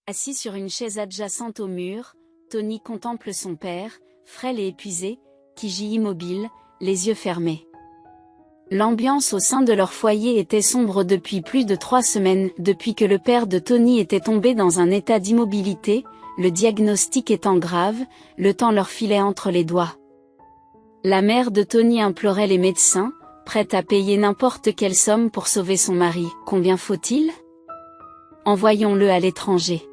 Assis sur une chaise adjacente au mur, Tony contemple son père, frêle et épuisé, qui gît immobile, les yeux fermés. L'ambiance au sein de leur foyer était sombre depuis plus de 3 semaines, depuis que le père de Tony était tombé dans un état d'immobilité, le diagnostic étant grave, le temps leur filait entre les doigts. La mère de Tony implorait les médecins, prête à payer n'importe quelle somme pour sauver son mari. Combien faut-il? Envoyons-le à l'étranger.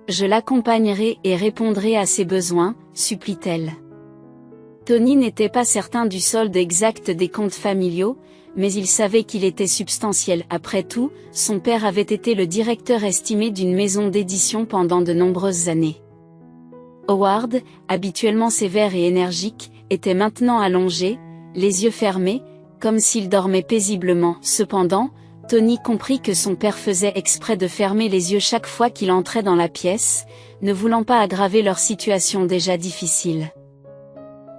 Je l'accompagnerai et répondrai à ses besoins, supplie-t-elle. Tony n'était pas certain du solde exact des comptes familiaux, mais il savait qu'il était substantiel. Après tout, son père avait été le directeur estimé d'une maison d'édition pendant de nombreuses années. Howard, habituellement sévère et énergique, était maintenant allongé, les yeux fermés, comme s'il dormait paisiblement. Cependant, Tony comprit que son père faisait exprès de fermer les yeux chaque fois qu'il entrait dans la pièce, ne voulant pas aggraver leur situation déjà difficile.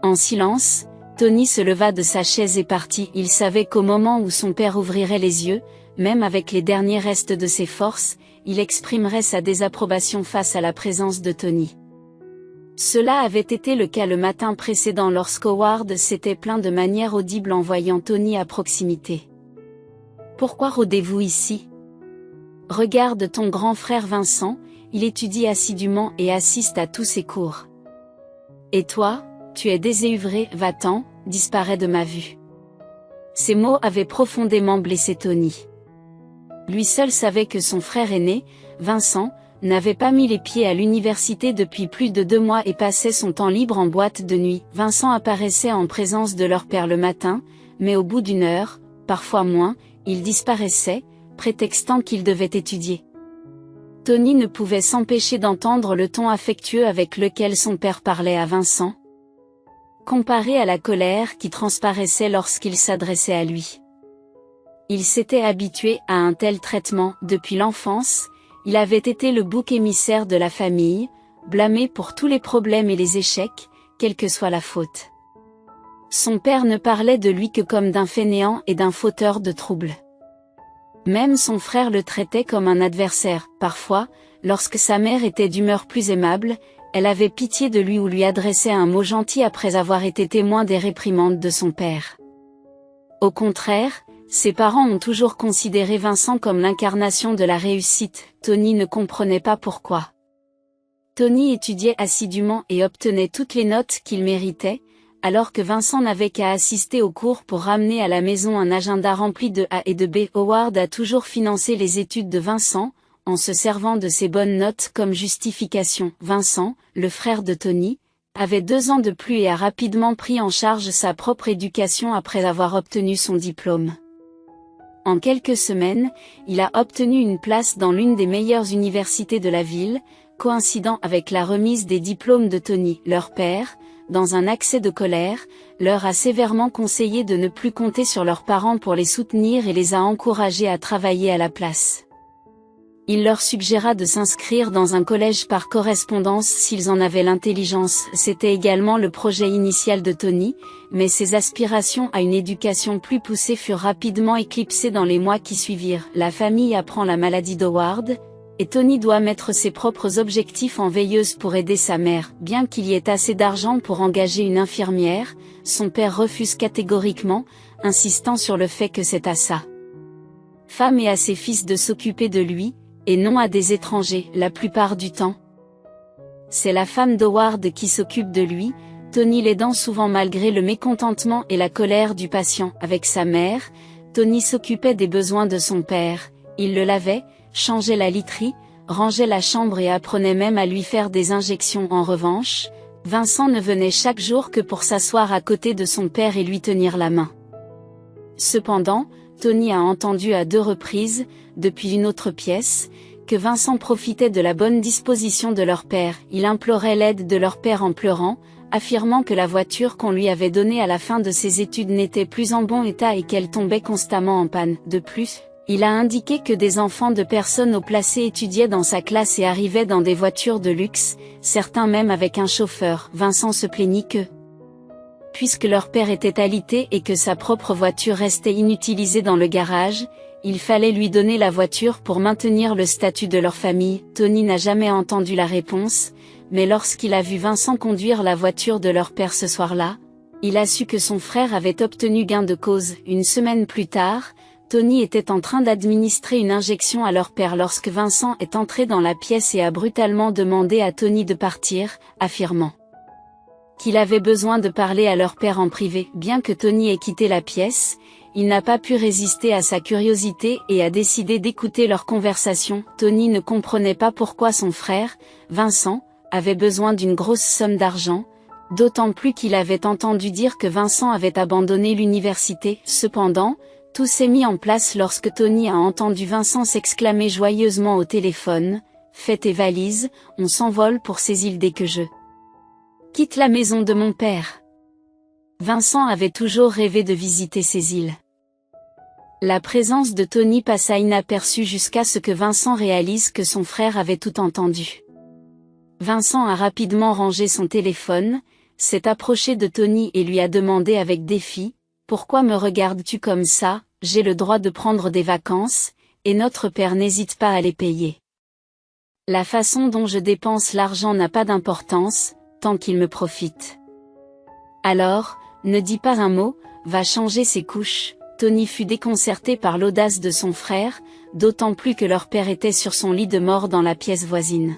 En silence, Tony se leva de sa chaise et partit. Il savait qu'au moment où son père ouvrirait les yeux, même avec les derniers restes de ses forces, il exprimerait sa désapprobation face à la présence de Tony. Cela avait été le cas le matin précédent lorsqu'Howard s'était plaint de manière audible en voyant Tony à proximité. « Pourquoi rôdez-vous ici? Regarde ton grand frère Vincent, il étudie assidûment et assiste à tous ses cours. Et toi, tu es désœuvré, va-t'en, disparais de ma vue. » Ces mots avaient profondément blessé Tony. Lui seul savait que son frère aîné, Vincent, n'avait pas mis les pieds à l'université depuis plus de 2 mois et passait son temps libre en boîte de nuit. Vincent apparaissait en présence de leur père le matin, mais au bout d'1 heure, parfois moins, il disparaissait, prétextant qu'il devait étudier. Tony ne pouvait s'empêcher d'entendre le ton affectueux avec lequel son père parlait à Vincent, comparé à la colère qui transparaissait lorsqu'il s'adressait à lui. Il s'était habitué à un tel traitement. Depuis l'enfance, il avait été le bouc émissaire de la famille, blâmé pour tous les problèmes et les échecs, quelle que soit la faute. Son père ne parlait de lui que comme d'un fainéant et d'un fauteur de troubles. Même son frère le traitait comme un adversaire. Parfois, lorsque sa mère était d'humeur plus aimable, elle avait pitié de lui ou lui adressait un mot gentil après avoir été témoin des réprimandes de son père. Au contraire, ses parents ont toujours considéré Vincent comme l'incarnation de la réussite. Tony ne comprenait pas pourquoi. Tony étudiait assidûment et obtenait toutes les notes qu'il méritait, alors que Vincent n'avait qu'à assister aux cours pour ramener à la maison un agenda rempli de A et de B. Howard a toujours financé les études de Vincent, en se servant de ses bonnes notes comme justification. Vincent, le frère de Tony, avait 2 ans de plus et a rapidement pris en charge sa propre éducation après avoir obtenu son diplôme. En quelques semaines, il a obtenu une place dans l'une des meilleures universités de la ville, coïncidant avec la remise des diplômes de Tony. Leur père, dans un accès de colère, leur a sévèrement conseillé de ne plus compter sur leurs parents pour les soutenir et les a encouragés à travailler à la place. Il leur suggéra de s'inscrire dans un collège par correspondance s'ils en avaient l'intelligence. C'était également le projet initial de Tony, mais ses aspirations à une éducation plus poussée furent rapidement éclipsées dans les mois qui suivirent. La famille apprend la maladie d'Howard, et Tony doit mettre ses propres objectifs en veilleuse pour aider sa mère. Bien qu'il y ait assez d'argent pour engager une infirmière, son père refuse catégoriquement, insistant sur le fait que c'est à sa femme et à ses fils de s'occuper de lui, et non à des étrangers. La plupart du temps, c'est la femme d'Howard qui s'occupe de lui, Tony l'aidant souvent malgré le mécontentement et la colère du patient. Avec sa mère, Tony s'occupait des besoins de son père, il le lavait, changeait la literie, rangeait la chambre et apprenait même à lui faire des injections. En revanche, Vincent ne venait chaque jour que pour s'asseoir à côté de son père et lui tenir la main. Cependant, Tony a entendu à 2 reprises, depuis une autre pièce, que Vincent profitait de la bonne disposition de leur père. Il implorait l'aide de leur père en pleurant, affirmant que la voiture qu'on lui avait donnée à la fin de ses études n'était plus en bon état et qu'elle tombait constamment en panne. De plus, il a indiqué que des enfants de personnes haut placées étudiaient dans sa classe et arrivaient dans des voitures de luxe, certains même avec un chauffeur. Vincent se plaignit que, puisque leur père était alité et que sa propre voiture restait inutilisée dans le garage, il fallait lui donner la voiture pour maintenir le statut de leur famille. Tony n'a jamais entendu la réponse, mais lorsqu'il a vu Vincent conduire la voiture de leur père ce soir-là, il a su que son frère avait obtenu gain de cause. Une semaine plus tard, Tony était en train d'administrer une injection à leur père lorsque Vincent est entré dans la pièce et a brutalement demandé à Tony de partir, affirmant qu'il avait besoin de parler à leur père en privé. Bien que Tony ait quitté la pièce, il n'a pas pu résister à sa curiosité et a décidé d'écouter leur conversation. Tony ne comprenait pas pourquoi son frère, Vincent, avait besoin d'une grosse somme d'argent, d'autant plus qu'il avait entendu dire que Vincent avait abandonné l'université. Cependant, tout s'est mis en place lorsque Tony a entendu Vincent s'exclamer joyeusement au téléphone « Fais tes valises, on s'envole pour ces îles dès que je quitte la maison de mon père ». Vincent avait toujours rêvé de visiter ces îles. La présence de Tony passa inaperçue jusqu'à ce que Vincent réalise que son frère avait tout entendu. Vincent a rapidement rangé son téléphone, s'est approché de Tony et lui a demandé avec défi « Pourquoi me regardes-tu comme ça ? J'ai le droit de prendre des vacances, et notre père n'hésite pas à les payer. La façon dont je dépense l'argent n'a pas d'importance, tant qu'il me profite. Alors, ne dis pas un mot, va changer ses couches. » Tony fut déconcerté par l'audace de son frère, d'autant plus que leur père était sur son lit de mort dans la pièce voisine.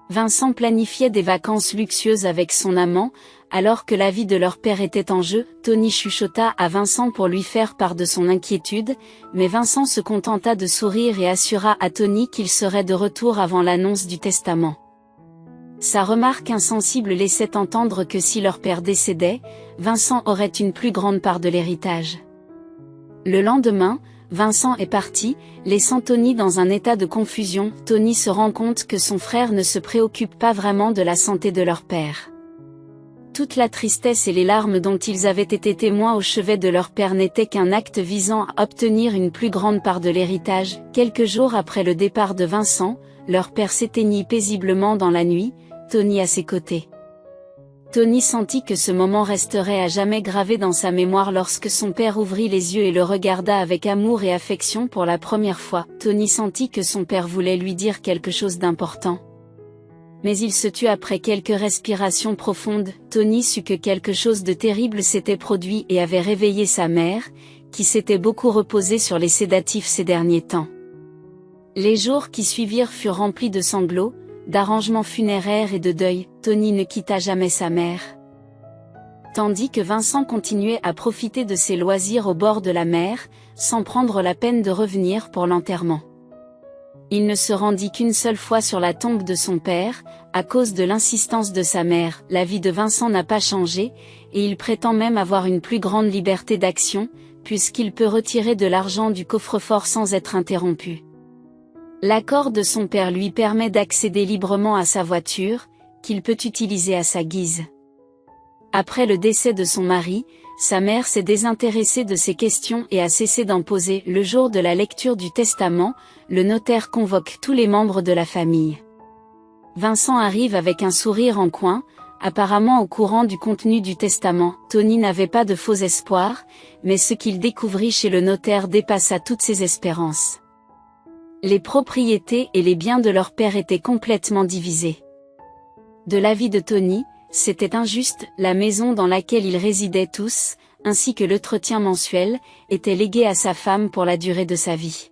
Vincent planifiait des vacances luxueuses avec son amant, alors que la vie de leur père était en jeu. Tony chuchota à Vincent pour lui faire part de son inquiétude, mais Vincent se contenta de sourire et assura à Tony qu'il serait de retour avant l'annonce du testament. Sa remarque insensible laissait entendre que si leur père décédait, Vincent aurait une plus grande part de l'héritage. Le lendemain, Vincent est parti, laissant Tony dans un état de confusion. Tony se rend compte que son frère ne se préoccupe pas vraiment de la santé de leur père. Toute la tristesse et les larmes dont ils avaient été témoins au chevet de leur père n'étaient qu'un acte visant à obtenir une plus grande part de l'héritage. Quelques jours après le départ de Vincent, leur père s'éteignit paisiblement dans la nuit, Tony à ses côtés. Tony sentit que ce moment resterait à jamais gravé dans sa mémoire lorsque son père ouvrit les yeux et le regarda avec amour et affection pour la première fois. Tony sentit que son père voulait lui dire quelque chose d'important. Mais il se tut après quelques respirations profondes. Tony sut que quelque chose de terrible s'était produit et avait réveillé sa mère, qui s'était beaucoup reposée sur les sédatifs ces derniers temps. Les jours qui suivirent furent remplis de sanglots, d'arrangements funéraires et de deuil. Tony ne quitta jamais sa mère. Tandis que Vincent continuait à profiter de ses loisirs au bord de la mer, sans prendre la peine de revenir pour l'enterrement. Il ne se rendit qu'une seule fois sur la tombe de son père, à cause de l'insistance de sa mère. La vie de Vincent n'a pas changé, et il prétend même avoir une plus grande liberté d'action, puisqu'il peut retirer de l'argent du coffre-fort sans être interrompu. L'accord de son père lui permet d'accéder librement à sa voiture, qu'il peut utiliser à sa guise. Après le décès de son mari, sa mère s'est désintéressée de ces questions et a cessé d'en poser. Le jour de la lecture du testament, le notaire convoque tous les membres de la famille. Vincent arrive avec un sourire en coin, apparemment au courant du contenu du testament. Tony n'avait pas de faux espoirs, mais ce qu'il découvrit chez le notaire dépassa toutes ses espérances. Les propriétés et les biens de leur père étaient complètement divisés. De l'avis de Tony, c'était injuste. La maison dans laquelle ils résidaient tous, ainsi que l'entretien mensuel, était légué à sa femme pour la durée de sa vie.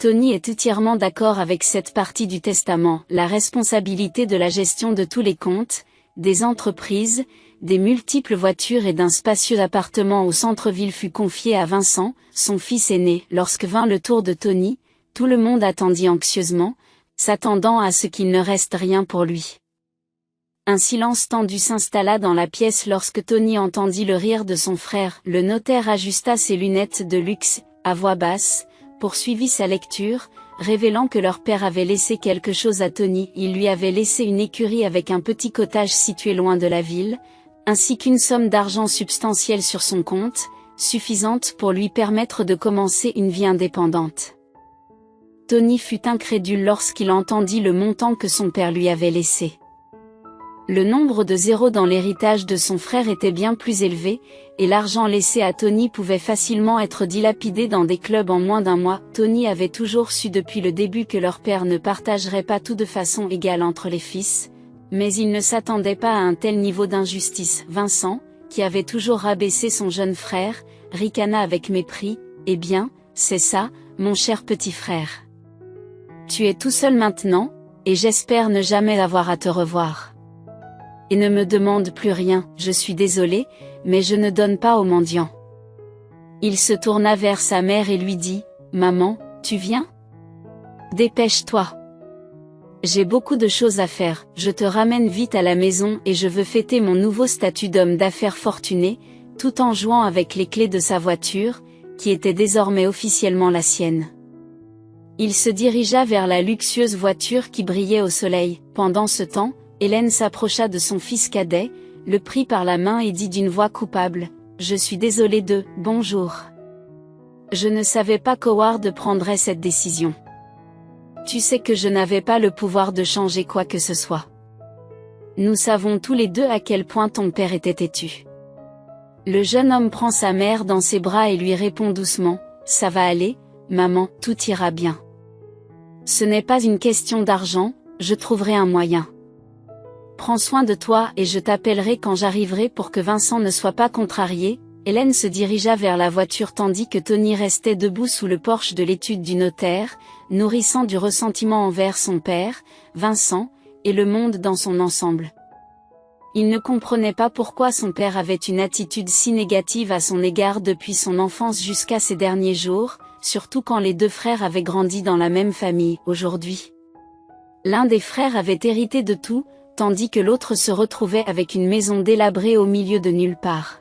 Tony est entièrement d'accord avec cette partie du testament. La responsabilité de la gestion de tous les comptes, des entreprises, des multiples voitures et d'un spacieux appartement au centre-ville fut confiée à Vincent, son fils aîné. Lorsque vint le tour de Tony, tout le monde attendit anxieusement, s'attendant à ce qu'il ne reste rien pour lui. Un silence tendu s'installa dans la pièce lorsque Tony entendit le rire de son frère. Le notaire ajusta ses lunettes de luxe, à voix basse, poursuivit sa lecture, révélant que leur père avait laissé quelque chose à Tony. Il lui avait laissé une écurie avec un petit cottage situé loin de la ville, ainsi qu'une somme d'argent substantielle sur son compte, suffisante pour lui permettre de commencer une vie indépendante. Tony fut incrédule lorsqu'il entendit le montant que son père lui avait laissé. Le nombre de zéros dans l'héritage de son frère était bien plus élevé, et l'argent laissé à Tony pouvait facilement être dilapidé dans des clubs en moins d'un mois. Tony avait toujours su depuis le début que leur père ne partagerait pas tout de façon égale entre les fils, mais il ne s'attendait pas à un tel niveau d'injustice. Vincent, qui avait toujours rabaissé son jeune frère, ricana avec mépris. « Eh bien, c'est ça, mon cher petit frère. Tu es tout seul maintenant, et j'espère ne jamais avoir à te revoir. Et ne me demande plus rien, je suis désolé, mais je ne donne pas aux mendiants. » Il se tourna vers sa mère et lui dit, « Maman, tu viens? Dépêche-toi. J'ai beaucoup de choses à faire, je te ramène vite à la maison et je veux fêter mon nouveau statut d'homme d'affaires fortuné, tout en jouant avec les clés de sa voiture, qui était désormais officiellement la sienne. » Il se dirigea vers la luxueuse voiture qui brillait au soleil. Pendant ce temps, Hélène s'approcha de son fils cadet, le prit par la main et dit d'une voix coupable, « Je suis désolée de, bonjour. Je ne savais pas qu'Howard prendrait cette décision. Tu sais que je n'avais pas le pouvoir de changer quoi que ce soit. Nous savons tous les deux à quel point ton père était têtu. » Le jeune homme prend sa mère dans ses bras et lui répond doucement, « Ça va aller, maman, tout ira bien. Ce n'est pas une question d'argent, je trouverai un moyen. Prends soin de toi et je t'appellerai quand j'arriverai pour que Vincent ne soit pas contrarié. » Hélène se dirigea vers la voiture tandis que Tony restait debout sous le porche de l'étude du notaire, nourrissant du ressentiment envers son père, Vincent, et le monde dans son ensemble. Il ne comprenait pas pourquoi son père avait une attitude si négative à son égard depuis son enfance jusqu'à ces derniers jours, surtout quand les deux frères avaient grandi dans la même famille. Aujourd'hui, l'un des frères avait hérité de tout, tandis que l'autre se retrouvait avec une maison délabrée au milieu de nulle part.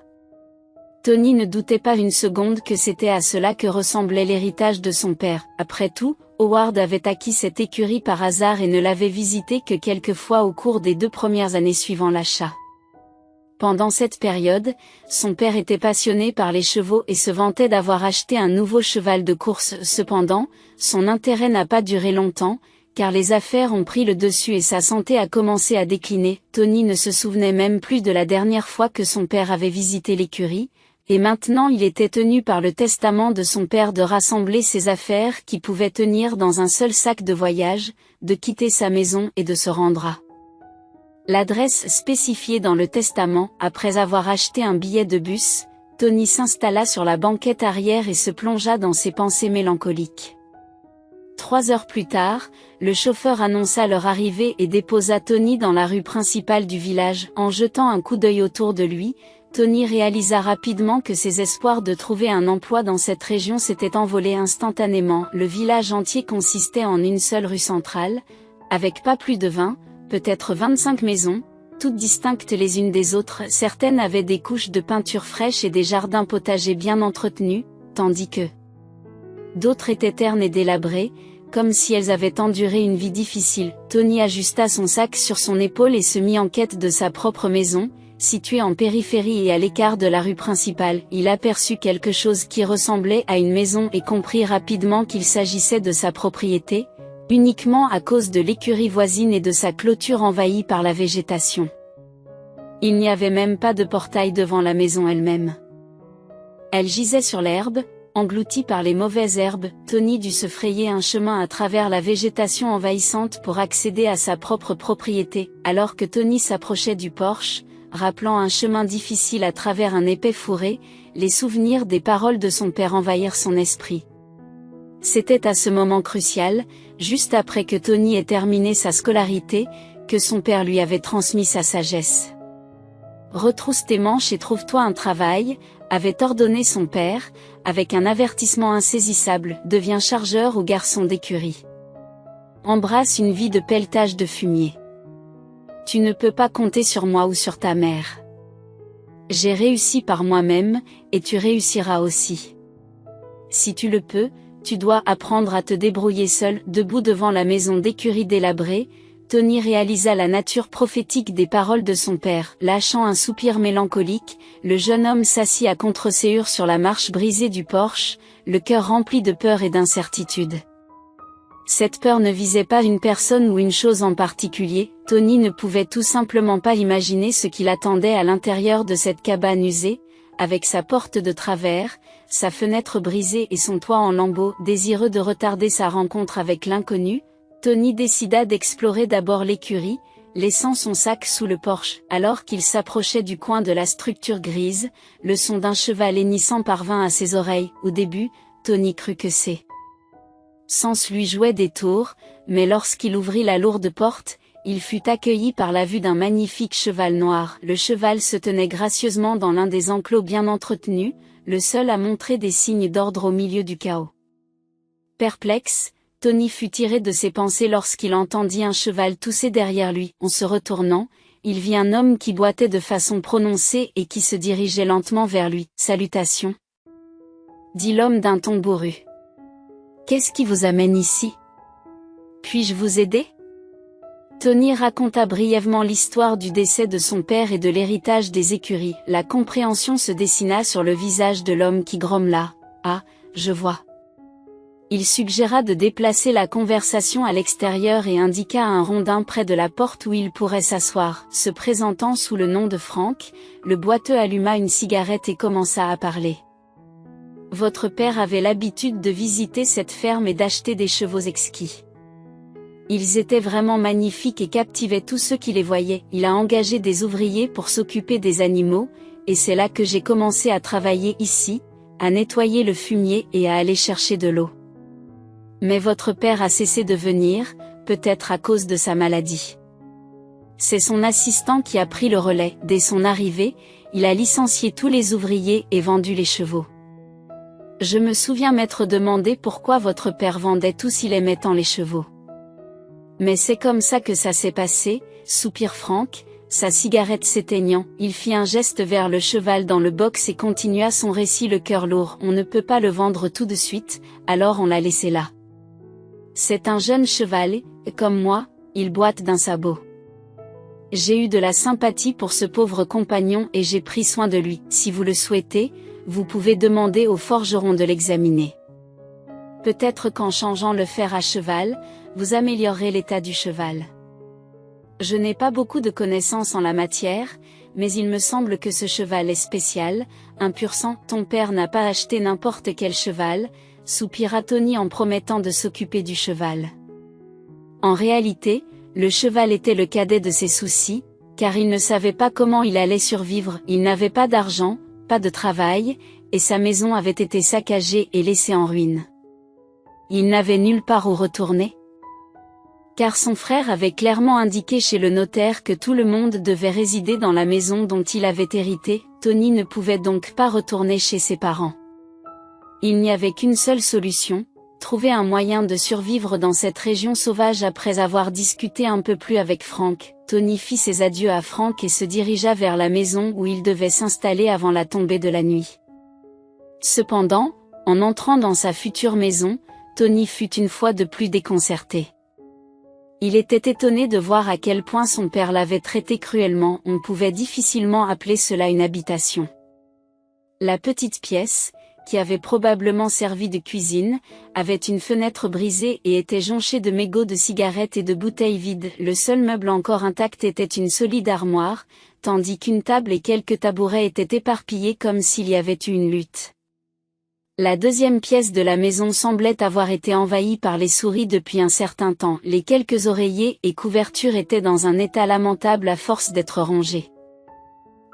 Tony ne doutait pas une seconde que c'était à cela que ressemblait l'héritage de son père. Après tout, Howard avait acquis cette écurie par hasard et ne l'avait visitée que quelques fois au cours des 2 premières années suivant l'achat. Pendant cette période, son père était passionné par les chevaux et se vantait d'avoir acheté un nouveau cheval de course. Cependant, son intérêt n'a pas duré longtemps, car les affaires ont pris le dessus et sa santé a commencé à décliner. Tony ne se souvenait même plus de la dernière fois que son père avait visité l'écurie, et maintenant il était tenu par le testament de son père de rassembler ses affaires qui pouvaient tenir dans un seul sac de voyage, de quitter sa maison et de se rendre à l'adresse spécifiée dans le testament. Après avoir acheté un billet de bus, Tony s'installa sur la banquette arrière et se plongea dans ses pensées mélancoliques. 3 heures plus tard, le chauffeur annonça leur arrivée et déposa Tony dans la rue principale du village. En jetant un coup d'œil autour de lui, Tony réalisa rapidement que ses espoirs de trouver un emploi dans cette région s'étaient envolés instantanément. Le village entier consistait en une seule rue centrale, avec pas plus de 20, peut-être 25 maisons, toutes distinctes les unes des autres. Certaines avaient des couches de peinture fraîche et des jardins potagers bien entretenus, tandis que d'autres étaient ternes et délabrées, comme si elles avaient enduré une vie difficile. Tony ajusta son sac sur son épaule et se mit en quête de sa propre maison, située en périphérie et à l'écart de la rue principale. Il aperçut quelque chose qui ressemblait à une maison et comprit rapidement qu'il s'agissait de sa propriété, uniquement à cause de l'écurie voisine et de sa clôture envahie par la végétation. Il n'y avait même pas de portail devant la maison elle-même. Elle gisait sur l'herbe, englouti par les mauvaises herbes. Tony dut se frayer un chemin à travers la végétation envahissante pour accéder à sa propre propriété. Alors que Tony s'approchait du porche, rappelant un chemin difficile à travers un épais fourré, les souvenirs des paroles de son père envahirent son esprit. C'était à ce moment crucial, juste après que Tony ait terminé sa scolarité, que son père lui avait transmis sa sagesse. « Retrousse tes manches et trouve-toi un travail », avait ordonné son père, avec un avertissement insaisissable, « Deviens chargeur ou garçon d'écurie. Embrasse une vie de pelletage de fumier. Tu ne peux pas compter sur moi ou sur ta mère. J'ai réussi par moi-même, et tu réussiras aussi. Si tu le peux, tu dois apprendre à te débrouiller seul. » Debout devant la maison d'écurie délabrée, Tony réalisa la nature prophétique des paroles de son père. Lâchant un soupir mélancolique, le jeune homme s'assit à contre-séhur sur la marche brisée du porche, le cœur rempli de peur et d'incertitude. Cette peur ne visait pas une personne ou une chose en particulier, Tony ne pouvait tout simplement pas imaginer ce qui l'attendait à l'intérieur de cette cabane usée, avec sa porte de travers, sa fenêtre brisée et son toit en lambeaux. Désireux de retarder sa rencontre avec l'inconnu, Tony décida d'explorer d'abord l'écurie, laissant son sac sous le porche. Alors qu'il s'approchait du coin de la structure grise, le son d'un cheval hennissant parvint à ses oreilles. Au début, Tony crut que ses sens lui jouaient des tours, mais lorsqu'il ouvrit la lourde porte, il fut accueilli par la vue d'un magnifique cheval noir. Le cheval se tenait gracieusement dans l'un des enclos bien entretenus, le seul à montrer des signes d'ordre au milieu du chaos. Perplexe, Tony fut tiré de ses pensées lorsqu'il entendit un cheval tousser derrière lui. En se retournant, il vit un homme qui boitait de façon prononcée et qui se dirigeait lentement vers lui. « Salutations », dit l'homme d'un ton bourru. « Qu'est-ce qui vous amène ici? Puis-je vous aider ?» Tony raconta brièvement l'histoire du décès de son père et de l'héritage des écuries. La compréhension se dessina sur le visage de l'homme qui grommela. « Ah, je vois. » Il suggéra de déplacer la conversation à l'extérieur et indiqua un rondin près de la porte où il pourrait s'asseoir. Se présentant sous le nom de Frank, le boiteux alluma une cigarette et commença à parler. « Votre père avait l'habitude de visiter cette ferme et d'acheter des chevaux exquis. Ils étaient vraiment magnifiques et captivaient tous ceux qui les voyaient. Il a engagé des ouvriers pour s'occuper des animaux, et c'est là que j'ai commencé à travailler ici, à nettoyer le fumier et à aller chercher de l'eau. Mais votre père a cessé de venir, peut-être à cause de sa maladie. C'est son assistant qui a pris le relais. Dès son arrivée, il a licencié tous les ouvriers et vendu les chevaux. Je me souviens m'être demandé pourquoi votre père vendait tout s'il aimait tant les chevaux. Mais c'est comme ça que ça s'est passé, soupire Frank, sa cigarette s'éteignant. Il fit un geste vers le cheval dans le box et continua son récit le cœur lourd. On ne peut pas le vendre tout de suite, alors on l'a laissé là. C'est un jeune cheval et, comme moi, il boite d'un sabot. J'ai eu de la sympathie pour ce pauvre compagnon et j'ai pris soin de lui. Si vous le souhaitez, vous pouvez demander au forgeron de l'examiner. Peut-être qu'en changeant le fer à cheval, vous améliorerez l'état du cheval. Je n'ai pas beaucoup de connaissances en la matière, mais il me semble que ce cheval est spécial, un pur sang. Ton père n'a pas acheté n'importe quel cheval, soupira Tony en promettant de s'occuper du cheval. En réalité, le cheval était le cadet de ses soucis, car il ne savait pas comment il allait survivre. Il n'avait pas d'argent, pas de travail, et sa maison avait été saccagée et laissée en ruine. Il n'avait nulle part où retourner. Car son frère avait clairement indiqué chez le notaire que tout le monde devait résider dans la maison dont il avait hérité. Tony ne pouvait donc pas retourner chez ses parents. Il n'y avait qu'une seule solution, trouver un moyen de survivre dans cette région sauvage. Après avoir discuté un peu plus avec Frank, Tony fit ses adieux à Frank et se dirigea vers la maison où il devait s'installer avant la tombée de la nuit. Cependant, en entrant dans sa future maison, Tony fut une fois de plus déconcerté. Il était étonné de voir à quel point son père l'avait traité cruellement. On pouvait difficilement appeler cela une habitation. La petite pièce, qui avait probablement servi de cuisine, avait une fenêtre brisée et était jonchée de mégots de cigarettes et de bouteilles vides. Le seul meuble encore intact était une solide armoire, tandis qu'une table et quelques tabourets étaient éparpillés comme s'il y avait eu une lutte. La deuxième pièce de la maison semblait avoir été envahie par les souris depuis un certain temps. Les quelques oreillers et couvertures étaient dans un état lamentable à force d'être rongés.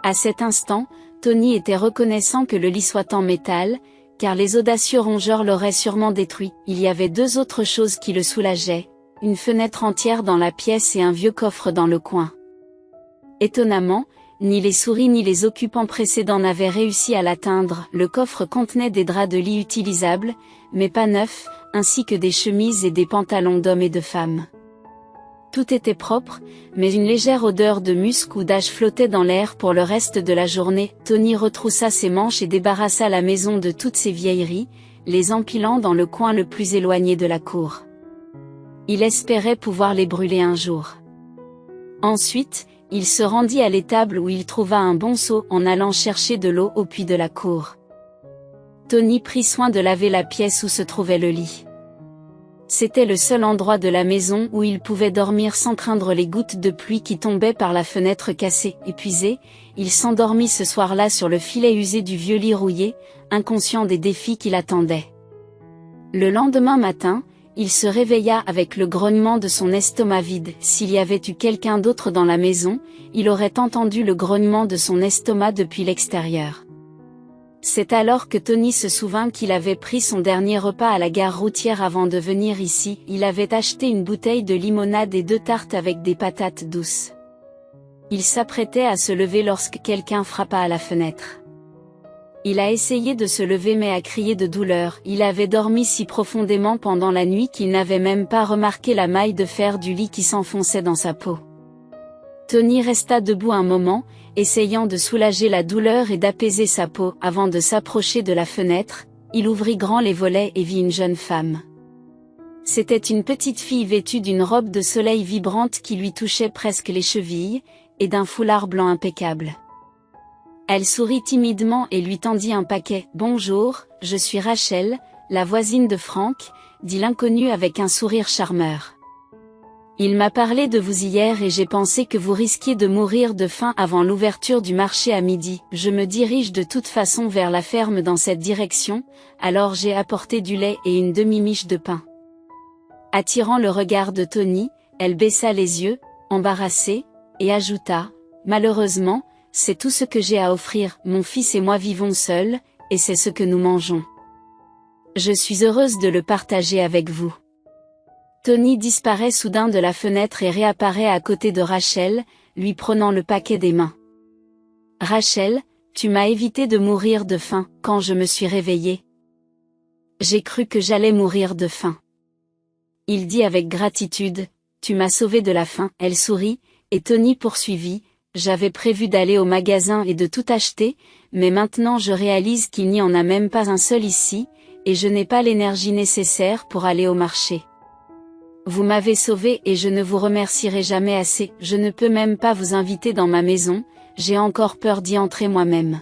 À cet instant, Tony était reconnaissant que le lit soit en métal, car les audacieux rongeurs l'auraient sûrement détruit. Il y avait deux autres choses qui le soulageaient, une fenêtre entière dans la pièce et un vieux coffre dans le coin. Étonnamment, ni les souris ni les occupants précédents n'avaient réussi à l'atteindre. Le coffre contenait des draps de lit utilisables, mais pas neufs, ainsi que des chemises et des pantalons d'hommes et de femmes. Tout était propre, mais une légère odeur de musc ou d'âge flottait dans l'air. Pour le reste de la journée, Tony retroussa ses manches et débarrassa la maison de toutes ses vieilleries, les empilant dans le coin le plus éloigné de la cour. Il espérait pouvoir les brûler un jour. Ensuite, il se rendit à l'étable où il trouva un bon seau en allant chercher de l'eau au puits de la cour. Tony prit soin de laver la pièce où se trouvait le lit. C'était le seul endroit de la maison où il pouvait dormir sans craindre les gouttes de pluie qui tombaient par la fenêtre cassée. Épuisé, il s'endormit ce soir-là sur le filet usé du vieux lit rouillé, inconscient des défis qui l'attendaient. Le lendemain matin, il se réveilla avec le grognement de son estomac vide. S'il y avait eu quelqu'un d'autre dans la maison, il aurait entendu le grognement de son estomac depuis l'extérieur. C'est alors que Tony se souvint qu'il avait pris son dernier repas à la gare routière avant de venir ici. Il avait acheté une bouteille de limonade et 2 tartes avec des patates douces. Il s'apprêtait à se lever lorsque quelqu'un frappa à la fenêtre. Il a essayé de se lever mais a crié de douleur. Il avait dormi si profondément pendant la nuit qu'il n'avait même pas remarqué la maille de fer du lit qui s'enfonçait dans sa peau. Tony resta debout un moment, essayant de soulager la douleur et d'apaiser sa peau. Avant de s'approcher de la fenêtre, il ouvrit grand les volets et vit une jeune femme. C'était une petite fille vêtue d'une robe de soleil vibrante qui lui touchait presque les chevilles, et d'un foulard blanc impeccable. Elle sourit timidement et lui tendit un paquet. « Bonjour, je suis Rachel, la voisine de Frank », dit l'inconnu avec un sourire charmeur. « Il m'a parlé de vous hier et j'ai pensé que vous risquiez de mourir de faim avant l'ouverture du marché à midi. Je me dirige de toute façon vers la ferme dans cette direction, alors j'ai apporté du lait et une demi-miche de pain. » Attirant le regard de Tony, elle baissa les yeux, embarrassée, et ajouta, « Malheureusement, c'est tout ce que j'ai à offrir, mon fils et moi vivons seuls, et c'est ce que nous mangeons. Je suis heureuse de le partager avec vous. » Tony disparaît soudain de la fenêtre et réapparaît à côté de Rachel, lui prenant le paquet des mains. « Rachel, tu m'as évité de mourir de faim, quand je me suis réveillée. J'ai cru que j'allais mourir de faim. » Il dit avec gratitude, « Tu m'as sauvé de la faim. » Elle sourit, et Tony poursuivit, « J'avais prévu d'aller au magasin et de tout acheter, mais maintenant je réalise qu'il n'y en a même pas un seul ici, et je n'ai pas l'énergie nécessaire pour aller au marché. Vous m'avez sauvé et je ne vous remercierai jamais assez. Je ne peux même pas vous inviter dans ma maison, j'ai encore peur d'y entrer moi-même.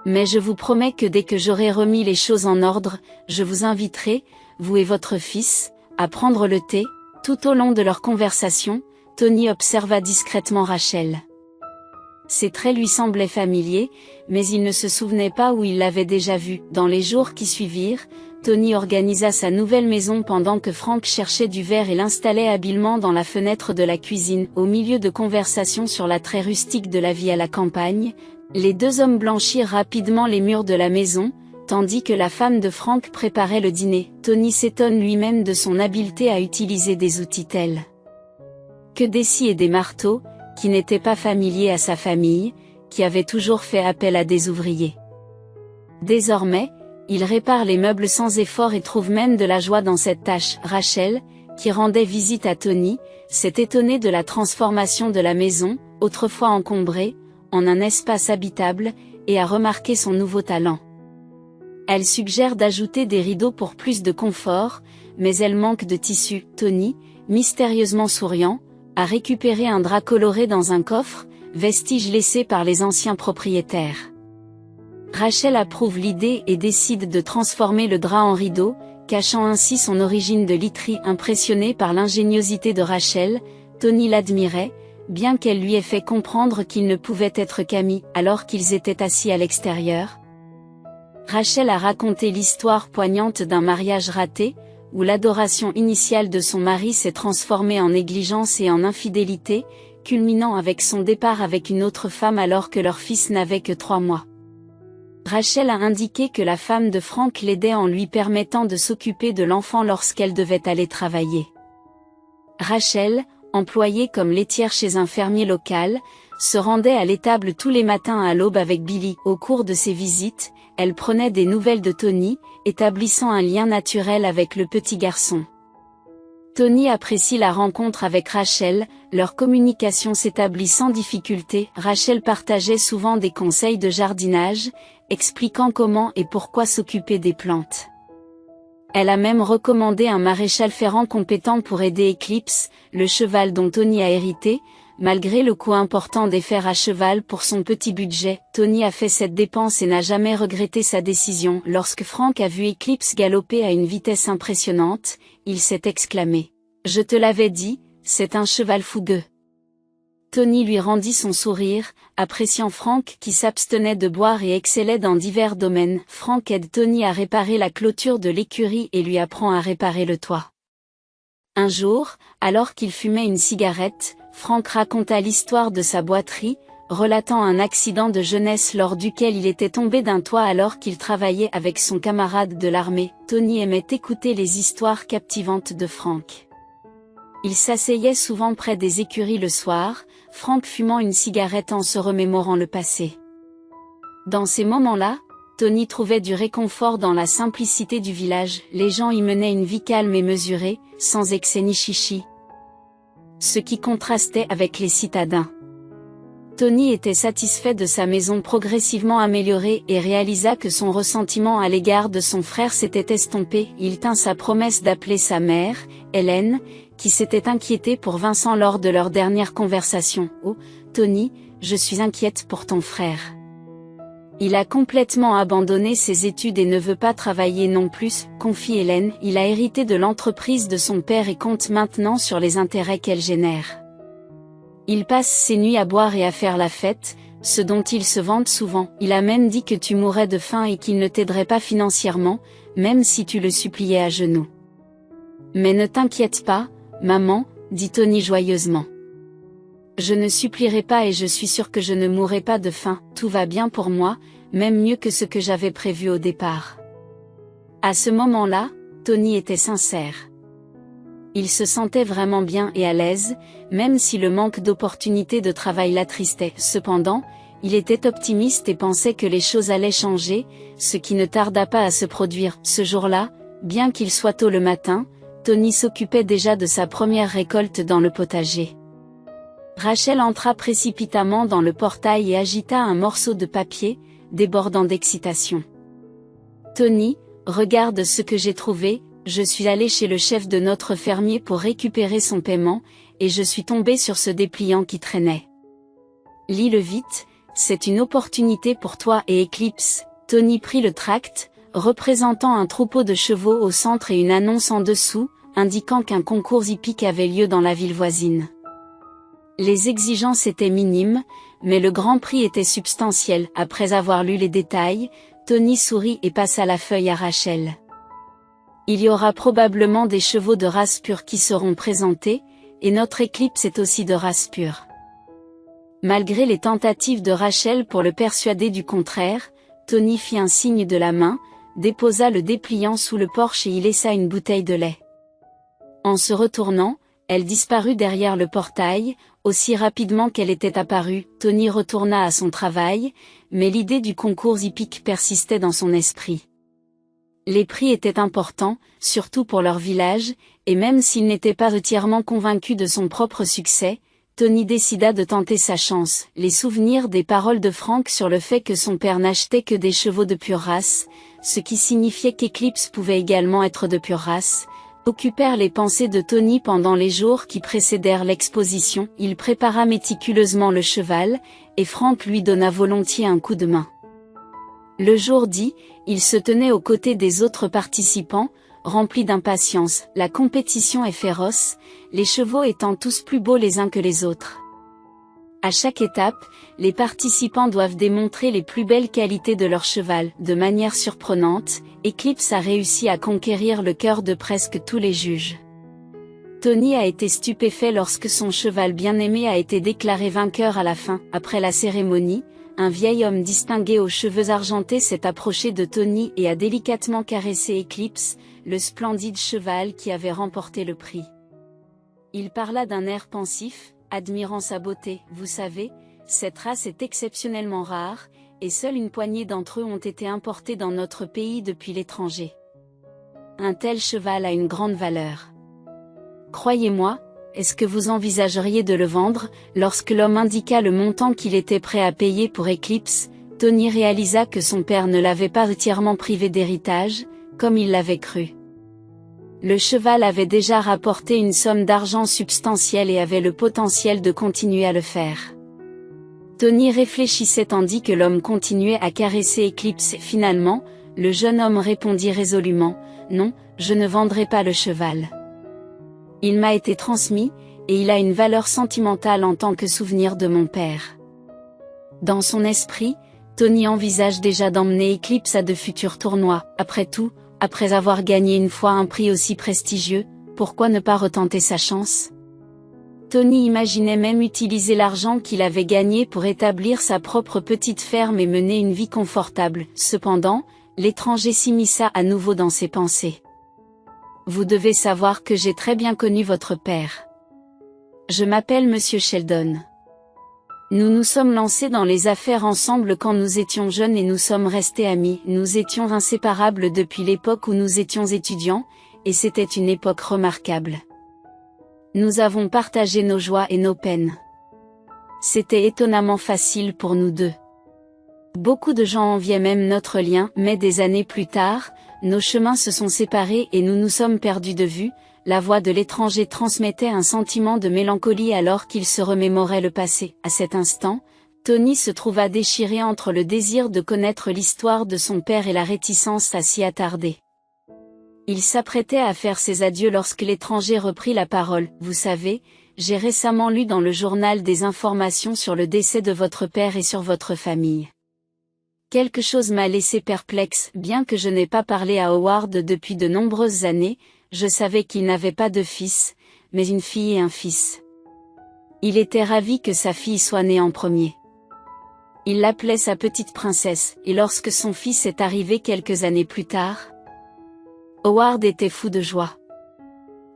Mais je vous promets que dès que j'aurai remis les choses en ordre, je vous inviterai, vous et votre fils, à prendre le thé. » Tout au long de leur conversation, Tony observa discrètement Rachel. Ses traits lui semblaient familiers, mais il ne se souvenait pas où il l'avait déjà vue. Dans les jours qui suivirent, Tony organisa sa nouvelle maison pendant que Frank cherchait du verre et l'installait habilement dans la fenêtre de la cuisine. Au milieu de conversations sur l'attrait rustique de la vie à la campagne, les 2 hommes blanchirent rapidement les murs de la maison, tandis que la femme de Frank préparait le dîner. Tony s'étonne lui-même de son habileté à utiliser des outils tels que des scies et des marteaux, qui n'étaient pas familiers à sa famille, qui avait toujours fait appel à des ouvriers. Désormais, il répare les meubles sans effort et trouve même de la joie dans cette tâche. Rachel, qui rendait visite à Tony, s'est étonnée de la transformation de la maison, autrefois encombrée, en un espace habitable, et a remarqué son nouveau talent. Elle suggère d'ajouter des rideaux pour plus de confort, mais elle manque de tissu. Tony, mystérieusement souriant, a récupéré un drap coloré dans un coffre, vestige laissé par les anciens propriétaires. Rachel approuve l'idée et décide de transformer le drap en rideau, cachant ainsi son origine de literie. Impressionné par l'ingéniosité de Rachel, Tony l'admirait, bien qu'elle lui ait fait comprendre qu'il ne pouvait être qu'amis, alors qu'ils étaient assis à l'extérieur. Rachel a raconté l'histoire poignante d'un mariage raté, où l'adoration initiale de son mari s'est transformée en négligence et en infidélité, culminant avec son départ avec une autre femme alors que leur fils n'avait que 3 mois. Rachel a indiqué que la femme de Frank l'aidait en lui permettant de s'occuper de l'enfant lorsqu'elle devait aller travailler. Rachel, employée comme laitière chez un fermier local, se rendait à l'étable tous les matins à l'aube avec Billy. Au cours de ses visites, elle prenait des nouvelles de Tony, établissant un lien naturel avec le petit garçon. Tony apprécie la rencontre avec Rachel, leur communication s'établit sans difficulté. Rachel partageait souvent des conseils de jardinage, expliquant comment et pourquoi s'occuper des plantes. Elle a même recommandé un maréchal ferrant compétent pour aider Eclipse, le cheval dont Tony a hérité, malgré le coût important des fers à cheval pour son petit budget, Tony a fait cette dépense et n'a jamais regretté sa décision. Lorsque Frank a vu Eclipse galoper à une vitesse impressionnante, il s'est exclamé « Je te l'avais dit, c'est un cheval fougueux ». Tony lui rendit son sourire, appréciant Frank qui s'abstenait de boire et excellait dans divers domaines. Frank aide Tony à réparer la clôture de l'écurie et lui apprend à réparer le toit. Un jour, alors qu'il fumait une cigarette, Frank raconta l'histoire de sa boiterie, relatant un accident de jeunesse lors duquel il était tombé d'un toit alors qu'il travaillait avec son camarade de l'armée. Tony aimait écouter les histoires captivantes de Frank. Il s'asseyait souvent près des écuries le soir, Frank fumant une cigarette en se remémorant le passé. Dans ces moments-là, Tony trouvait du réconfort dans la simplicité du village. Les gens y menaient une vie calme et mesurée, sans excès ni chichi. Ce qui contrastait avec les citadins. Tony était satisfait de sa maison progressivement améliorée et réalisa que son ressentiment à l'égard de son frère s'était estompé. Il tint sa promesse d'appeler sa mère, Hélène, qui s'était inquiétée pour Vincent lors de leur dernière conversation. « Oh, Tony, je suis inquiète pour ton frère. Il a complètement abandonné ses études et ne veut pas travailler non plus, confie Hélène. Il a hérité de l'entreprise de son père et compte maintenant sur les intérêts qu'elle génère. Il passe ses nuits à boire et à faire la fête, ce dont il se vante souvent. Il a même dit que tu mourrais de faim et qu'il ne t'aiderait pas financièrement, même si tu le suppliais à genoux. Mais ne t'inquiète pas, maman, dit Tony joyeusement. Je ne supplierai pas et je suis sûr que je ne mourrai pas de faim, tout va bien pour moi, même mieux que ce que j'avais prévu au départ. À ce moment-là, Tony était sincère. Il se sentait vraiment bien et à l'aise, même si le manque d'opportunités de travail l'attristait. Cependant, il était optimiste et pensait que les choses allaient changer, ce qui ne tarda pas à se produire. Ce jour-là, bien qu'il soit tôt le matin, Tony s'occupait déjà de sa première récolte dans le potager. Rachel entra précipitamment dans le portail et agita un morceau de papier, débordant d'excitation. « Tony, regarde ce que j'ai trouvé, je suis allé chez le chef de notre fermier pour récupérer son paiement, et je suis tombé sur ce dépliant qui traînait. Lis-le vite, c'est une opportunité pour toi et Eclipse. » Tony prit le tract, représentant un troupeau de chevaux au centre et une annonce en dessous, indiquant qu'un concours hippique avait lieu dans la ville voisine. Les exigences étaient minimes, mais le grand prix était substantiel. Après avoir lu les détails, Tony sourit et passa la feuille à Rachel. Il y aura probablement des chevaux de race pure qui seront présentés, et notre Eclipse est aussi de race pure. Malgré les tentatives de Rachel pour le persuader du contraire, Tony fit un signe de la main, déposa le dépliant sous le porche et y laissa une bouteille de lait. En se retournant, elle disparut derrière le portail, aussi rapidement qu'elle était apparue. Tony retourna à son travail, mais l'idée du concours hippique persistait dans son esprit. Les prix étaient importants, surtout pour leur village, et même s'il n'était pas entièrement convaincu de son propre succès, Tony décida de tenter sa chance. Les souvenirs des paroles de Frank sur le fait que son père n'achetait que des chevaux de pure race, ce qui signifiait qu'Eclipse pouvait également être de pure race, occupèrent les pensées de Tony pendant les jours qui précédèrent l'exposition. Il prépara méticuleusement le cheval, et Frank lui donna volontiers un coup de main. Le jour dit, il se tenait aux côtés des autres participants, rempli d'impatience. La compétition est féroce, les chevaux étant tous plus beaux les uns que les autres. À chaque étape, les participants doivent démontrer les plus belles qualités de leur cheval. De manière surprenante, Eclipse a réussi à conquérir le cœur de presque tous les juges. Tony a été stupéfait lorsque son cheval bien-aimé a été déclaré vainqueur à la fin. Après la cérémonie, un vieil homme distingué aux cheveux argentés s'est approché de Tony et a délicatement caressé Eclipse, le splendide cheval qui avait remporté le prix. Il parla d'un air pensif, admirant sa beauté. « Vous savez, cette race est exceptionnellement rare, et seule une poignée d'entre eux ont été importés dans notre pays depuis l'étranger. Un tel cheval a une grande valeur. Croyez-moi, est-ce que vous envisageriez de le vendre ?» Lorsque l'homme indiqua le montant qu'il était prêt à payer pour Eclipse, Tony réalisa que son père ne l'avait pas entièrement privé d'héritage, comme il l'avait cru. Le cheval avait déjà rapporté une somme d'argent substantielle et avait le potentiel de continuer à le faire. Tony réfléchissait tandis que l'homme continuait à caresser Eclipse. Finalement, le jeune homme répondit résolument, « Non, je ne vendrai pas le cheval. Il m'a été transmis, et il a une valeur sentimentale en tant que souvenir de mon père. » Dans son esprit, Tony envisage déjà d'emmener Eclipse à de futurs tournois. Après tout, après avoir gagné une fois un prix aussi prestigieux, pourquoi ne pas retenter sa chance? Tony imaginait même utiliser l'argent qu'il avait gagné pour établir sa propre petite ferme et mener une vie confortable. Cependant, l'étranger s'immisça à nouveau dans ses pensées. « Vous devez savoir que j'ai très bien connu votre père. Je m'appelle Monsieur Sheldon. Nous nous sommes lancés dans les affaires ensemble quand nous étions jeunes et nous sommes restés amis. Nous étions inséparables depuis l'époque où nous étions étudiants, et c'était une époque remarquable. Nous avons partagé nos joies et nos peines. C'était étonnamment facile pour nous deux. Beaucoup de gens enviaient même notre lien, mais des années plus tard, nos chemins se sont séparés et nous nous sommes perdus de vue. » La voix de l'étranger transmettait un sentiment de mélancolie alors qu'il se remémorait le passé. À cet instant, Tony se trouva déchiré entre le désir de connaître l'histoire de son père et la réticence à s'y attarder. Il s'apprêtait à faire ses adieux lorsque l'étranger reprit la parole. « Vous savez, j'ai récemment lu dans le journal des informations sur le décès de votre père et sur votre famille. Quelque chose m'a laissé perplexe. Bien que je n'ai pas parlé à Howard depuis de nombreuses années, je savais qu'il n'avait pas de fils, mais une fille et un fils. Il était ravi que sa fille soit née en premier. Il l'appelait sa petite princesse, et lorsque son fils est arrivé quelques années plus tard, Howard était fou de joie.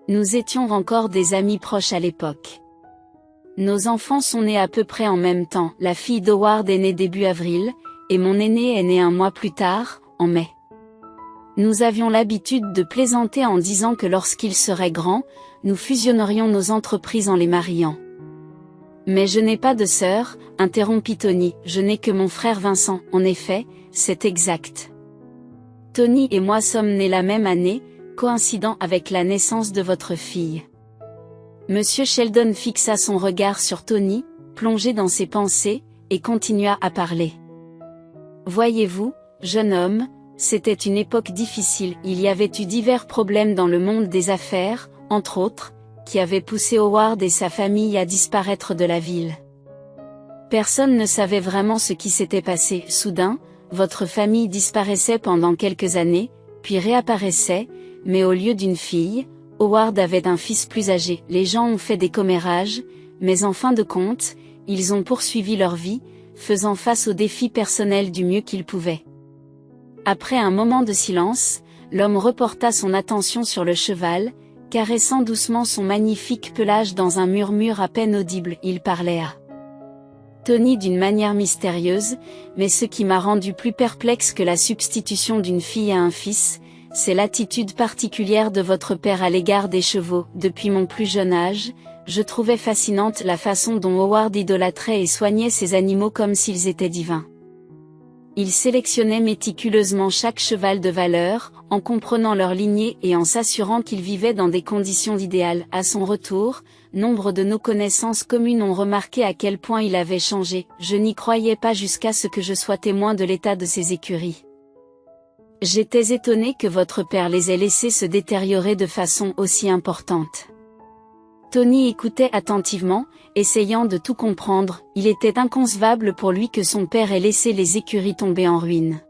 Nous étions encore des amis proches à l'époque. Nos enfants sont nés à peu près en même temps. La fille d'Howard est née début avril, et mon aîné est né un mois plus tard, en mai. Nous avions l'habitude de plaisanter en disant que lorsqu'il serait grand, nous fusionnerions nos entreprises en les mariant. Mais je n'ai pas de sœur, interrompit Tony, je n'ai que mon frère Vincent. En effet, c'est exact. Tony et moi sommes nés la même année, coïncidant avec la naissance de votre fille. Monsieur Sheldon fixa son regard sur Tony, plongé dans ses pensées, et continua à parler. Voyez-vous, jeune homme, c'était une époque difficile. Il y avait eu divers problèmes dans le monde des affaires, entre autres, qui avaient poussé Howard et sa famille à disparaître de la ville. Personne ne savait vraiment ce qui s'était passé. Soudain, votre famille disparaissait pendant quelques années, puis réapparaissait, mais au lieu d'une fille, Howard avait un fils plus âgé. Les gens ont fait des commérages, mais en fin de compte, ils ont poursuivi leur vie, faisant face aux défis personnels du mieux qu'ils pouvaient. Après un moment de silence, l'homme reporta son attention sur le cheval, caressant doucement son magnifique pelage dans un murmure à peine audible. Il parlait à Tony d'une manière mystérieuse, mais ce qui m'a rendu plus perplexe que la substitution d'une fille à un fils, c'est l'attitude particulière de votre père à l'égard des chevaux. Depuis mon plus jeune âge, je trouvais fascinante la façon dont Howard idolâtrait et soignait ses animaux comme s'ils étaient divins. Il sélectionnait méticuleusement chaque cheval de valeur, en comprenant leur lignée et en s'assurant qu'ils vivaient dans des conditions idéales. À son retour, nombre de nos connaissances communes ont remarqué à quel point il avait changé. Je n'y croyais pas jusqu'à ce que je sois témoin de l'état de ses écuries. J'étais étonné que votre père les ait laissés se détériorer de façon aussi importante. Tony écoutait attentivement, essayant de tout comprendre. Il était inconcevable pour lui que son père ait laissé les écuries tomber en ruine.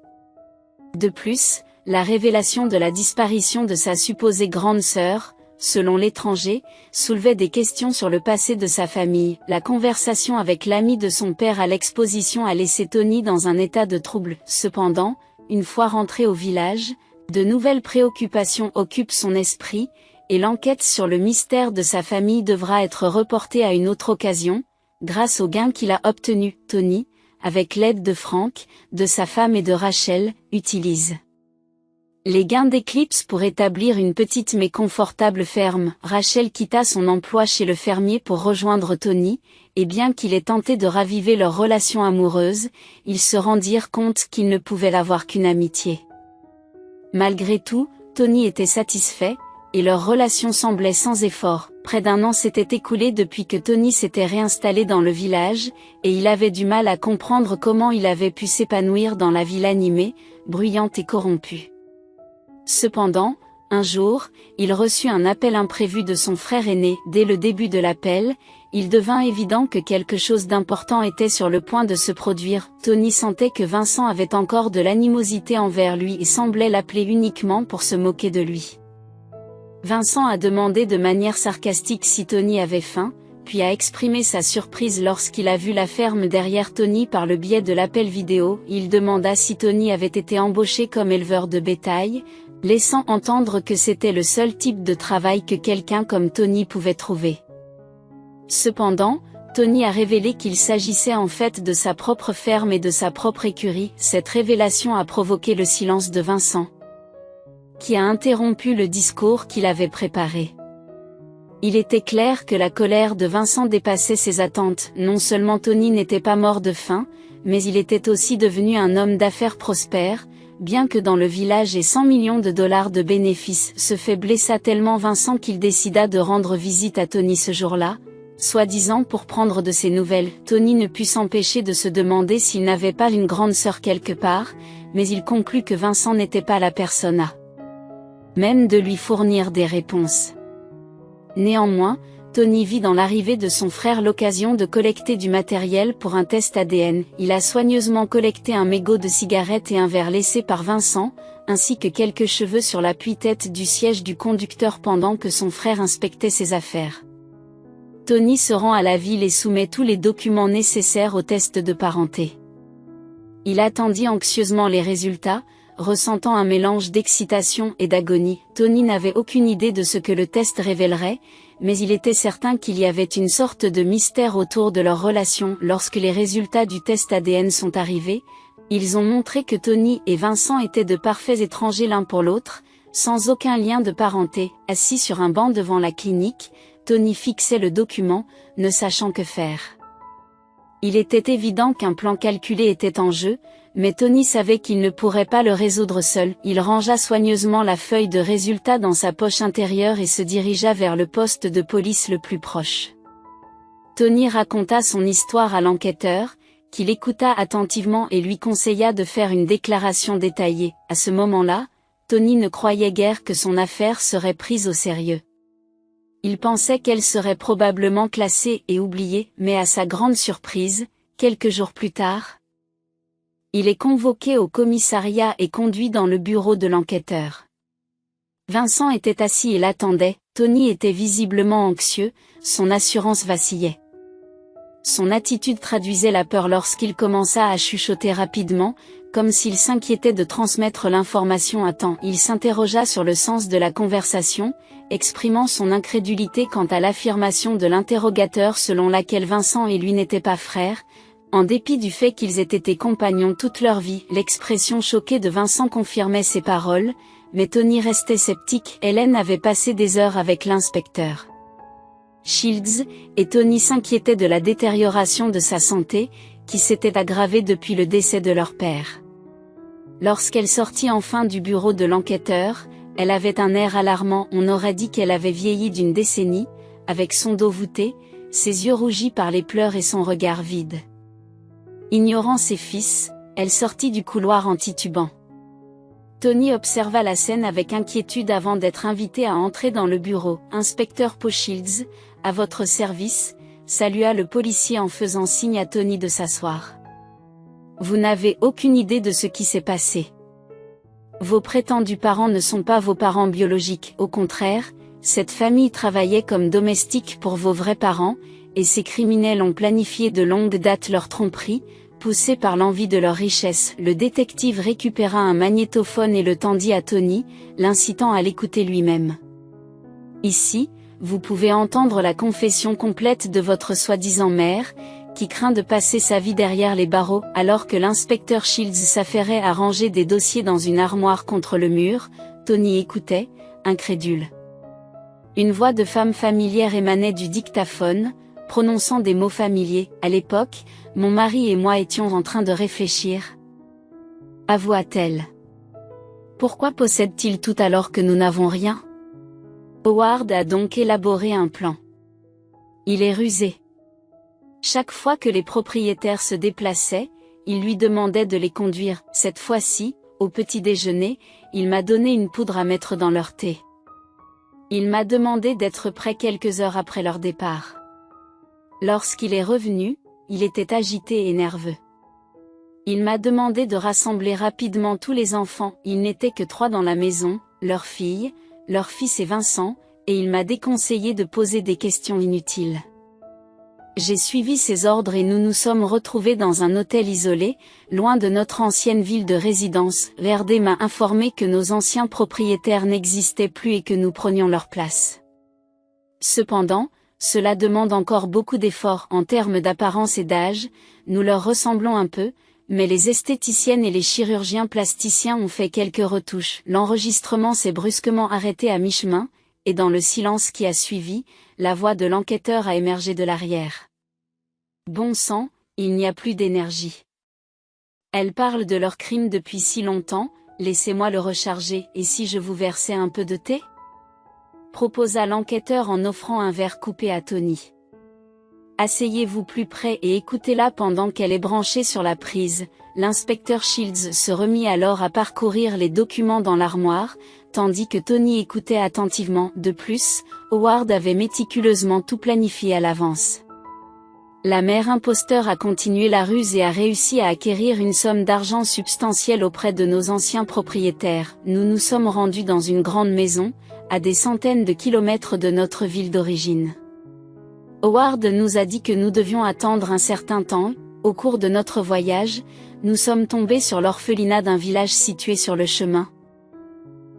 De plus, la révélation de la disparition de sa supposée grande sœur, selon l'étranger, soulevait des questions sur le passé de sa famille. La conversation avec l'ami de son père à l'exposition a laissé Tony dans un état de trouble. Cependant, une fois rentré au village, de nouvelles préoccupations occupent son esprit, et l'enquête sur le mystère de sa famille devra être reportée à une autre occasion, grâce au gain qu'il a obtenu. Tony, avec l'aide de Frank, de sa femme et de Rachel, utilise les gains d'Eclipse pour établir une petite mais confortable ferme. Rachel quitta son emploi chez le fermier pour rejoindre Tony, et bien qu'il ait tenté de raviver leur relation amoureuse, ils se rendirent compte qu'ils ne pouvaient avoir qu'une amitié. Malgré tout, Tony était satisfait, et leur relation semblait sans effort. Près d'un an s'était écoulé depuis que Tony s'était réinstallé dans le village, et il avait du mal à comprendre comment il avait pu s'épanouir dans la ville animée, bruyante et corrompue. Cependant, un jour, il reçut un appel imprévu de son frère aîné. Dès le début de l'appel, il devint évident que quelque chose d'important était sur le point de se produire. Tony sentait que Vincent avait encore de l'animosité envers lui et semblait l'appeler uniquement pour se moquer de lui. Vincent a demandé de manière sarcastique si Tony avait faim, puis a exprimé sa surprise lorsqu'il a vu la ferme derrière Tony par le biais de l'appel vidéo. Il demanda si Tony avait été embauché comme éleveur de bétail, laissant entendre que c'était le seul type de travail que quelqu'un comme Tony pouvait trouver. Cependant, Tony a révélé qu'il s'agissait en fait de sa propre ferme et de sa propre écurie. Cette révélation a provoqué le silence de Vincent, qui a interrompu le discours qu'il avait préparé. Il était clair que la colère de Vincent dépassait ses attentes. Non seulement Tony n'était pas mort de faim, mais il était aussi devenu un homme d'affaires prospère, bien que dans le village ait 100 millions de dollars de bénéfices. Ce fait blessa tellement Vincent qu'il décida de rendre visite à Tony ce jour-là, soi-disant pour prendre de ses nouvelles. Tony ne put s'empêcher de se demander s'il n'avait pas une grande sœur quelque part, mais il conclut que Vincent n'était pas la personne à même de lui fournir des réponses. Néanmoins, Tony vit dans l'arrivée de son frère l'occasion de collecter du matériel pour un test ADN. Il a soigneusement collecté un mégot de cigarette et un verre laissé par Vincent, ainsi que quelques cheveux sur l'appui-tête du siège du conducteur pendant que son frère inspectait ses affaires. Tony se rend à la ville et soumet tous les documents nécessaires au test de parenté. Il attendit anxieusement les résultats, ressentant un mélange d'excitation et d'agonie. Tony n'avait aucune idée de ce que le test révélerait, mais il était certain qu'il y avait une sorte de mystère autour de leur relation. Lorsque les résultats du test ADN sont arrivés, ils ont montré que Tony et Vincent étaient de parfaits étrangers l'un pour l'autre, sans aucun lien de parenté. Assis sur un banc devant la clinique, Tony fixait le document, ne sachant que faire. Il était évident qu'un plan calculé était en jeu, mais Tony savait qu'il ne pourrait pas le résoudre seul. Il rangea soigneusement la feuille de résultats dans sa poche intérieure et se dirigea vers le poste de police le plus proche. Tony raconta son histoire à l'enquêteur, qui l'écouta attentivement et lui conseilla de faire une déclaration détaillée. À ce moment-là, Tony ne croyait guère que son affaire serait prise au sérieux. Il pensait qu'elle serait probablement classée et oubliée, mais à sa grande surprise, quelques jours plus tard, il est convoqué au commissariat et conduit dans le bureau de l'enquêteur. Vincent était assis et l'attendait. Tony était visiblement anxieux, son assurance vacillait. Son attitude traduisait la peur lorsqu'il commença à chuchoter rapidement, comme s'il s'inquiétait de transmettre l'information à temps. Il s'interrogea sur le sens de la conversation, exprimant son incrédulité quant à l'affirmation de l'interrogateur selon laquelle Vincent et lui n'étaient pas frères, en dépit du fait qu'ils aient été compagnons toute leur vie. L'expression choquée de Vincent confirmait ses paroles, mais Tony restait sceptique. Hélène avait passé des heures avec l'inspecteur Shields, et Tony s'inquiétait de la détérioration de sa santé, qui s'était aggravée depuis le décès de leur père. Lorsqu'elle sortit enfin du bureau de l'enquêteur, elle avait un air alarmant. On aurait dit qu'elle avait vieilli d'une décennie, avec son dos voûté, ses yeux rougis par les pleurs et son regard vide. Ignorant ses fils, elle sortit du couloir en titubant. Tony observa la scène avec inquiétude avant d'être invité à entrer dans le bureau. Inspecteur Poe Shields, à votre service, salua le policier en faisant signe à Tony de s'asseoir. Vous n'avez aucune idée de ce qui s'est passé. Vos prétendus parents ne sont pas vos parents biologiques. Au contraire, cette famille travaillait comme domestique pour vos vrais parents, et ces criminels ont planifié de longue date leur tromperie, poussés par l'envie de leur richesse. Le détective récupéra un magnétophone et le tendit à Tony, l'incitant à l'écouter lui-même. Ici, vous pouvez entendre la confession complète de votre soi-disant mère, qui craint de passer sa vie derrière les barreaux. Alors que l'inspecteur Shields s'affairait à ranger des dossiers dans une armoire contre le mur, Tony écoutait, incrédule. Une voix de femme familière émanait du dictaphone, prononçant des mots familiers. À l'époque, mon mari et moi étions en train de réfléchir. Avoua-t-elle. Pourquoi possède-t-il tout alors que nous n'avons rien? Howard a donc élaboré un plan. Il est rusé. Chaque fois que les propriétaires se déplaçaient, il lui demandait de les conduire. Cette fois-ci, au petit déjeuner, il m'a donné une poudre à mettre dans leur thé. Il m'a demandé d'être prêt quelques heures après leur départ. Lorsqu'il est revenu, il était agité et nerveux. Il m'a demandé de rassembler rapidement tous les enfants. Il n'était que 3 dans la maison, leur fille, leur fils et Vincent, et il m'a déconseillé de poser des questions inutiles. J'ai suivi ses ordres et nous nous sommes retrouvés dans un hôtel isolé, loin de notre ancienne ville de résidence. Verdet m'a informé que nos anciens propriétaires n'existaient plus et que nous prenions leur place. Cependant, cela demande encore beaucoup d'efforts en termes d'apparence et d'âge, nous leur ressemblons un peu, mais les esthéticiennes et les chirurgiens plasticiens ont fait quelques retouches. L'enregistrement s'est brusquement arrêté à mi-chemin, et dans le silence qui a suivi, la voix de l'enquêteur a émergé de l'arrière. Bon sang, il n'y a plus d'énergie. Elle parle de leur crime depuis si longtemps, laissez-moi le recharger. Et si je vous versais un peu de thé ? Proposa l'enquêteur en offrant un verre coupé à Tony. Asseyez-vous plus près et écoutez-la pendant qu'elle est branchée sur la prise. L'inspecteur Shields se remit alors à parcourir les documents dans l'armoire, tandis que Tony écoutait attentivement. De plus, Howard avait méticuleusement tout planifié à l'avance. La mère imposteur a continué la ruse et a réussi à acquérir une somme d'argent substantielle auprès de nos anciens propriétaires. Nous nous sommes rendus dans une grande maison, à des centaines de kilomètres de notre ville d'origine. Howard nous a dit que nous devions attendre un certain temps. Au cours de notre voyage, nous sommes tombés sur l'orphelinat d'un village situé sur le chemin.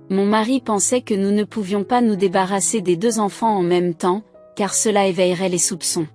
Mon mari pensait que nous ne pouvions pas nous débarrasser des 2 enfants en même temps, car cela éveillerait les soupçons.